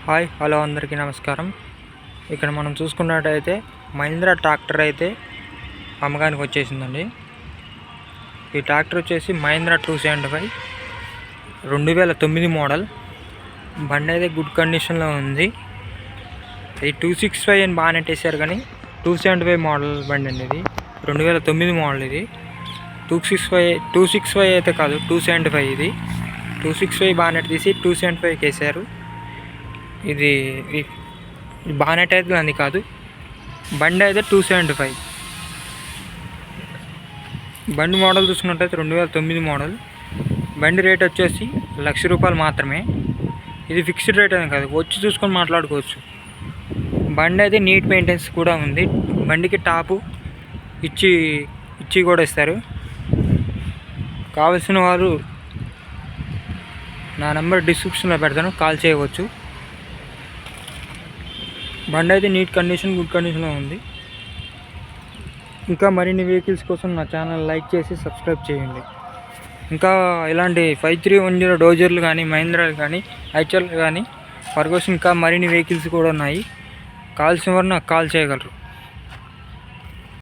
Hi hello అందరికీ నమస్కారం. ఇక్కడ మనం చూసుకున్నట్టయితే మహీంద్రా ట్రాక్టర్ అయితే అమ్మకానికి వచ్చేసిందండి. ఈ ట్రాక్టర్ వచ్చేసి మహీంద్రా 275 2009 మోడల్. బండి అయితే గుడ్ కండిషన్లో ఉంది. ఇది 265 అని బాగానే వేసారు, కానీ 275 మోడల్ బండి అండి. ఇది 2009 మోడల్. ఇది 265 అయితే కాదు, 275. ఇది 265 బాగానే తీసి 275 వేసారు. ఇది బానెట్ అయితే అది కాదు, బండి అయితే 275. బండి మోడల్ చూసుకున్నట్టయితే 2009 మోడల్. బండి రేట్ వచ్చేసి ₹1,00,000 మాత్రమే. ఇది ఫిక్స్డ్ రేట్ అని కాదు, వచ్చి చూసుకొని మాట్లాడుకోవచ్చు. బండి అయితే నీట్ మెయింటెనెన్స్ కూడా ఉంది. బండికి టాపు ఇచ్చి కూడా ఇస్తారు. కావాల్సిన వారు నా నెంబర్ డిస్క్రిప్షన్లో పెడతాను, కాల్ చేయవచ్చు. బండి అయితే నీట్ కండిషన్, గుడ్ కండిషన్లో ఉంది. ఇంకా మరిన్ని వెహికల్స్ కోసం నా ఛానల్ లైక్ చేసి సబ్స్క్రైబ్ చేయండి. ఇంకా ఇలాంటి 5310 డోజర్లు కానీ, మహీంద్రాలు కానీ, ఐచర్లు కానీ ఫర్గూసన్ ఇంకా మరిన్ని వెహికల్స్ కూడా ఉన్నాయి. కావాల్సిన వారు నాకు కాల్ చేయగలరు.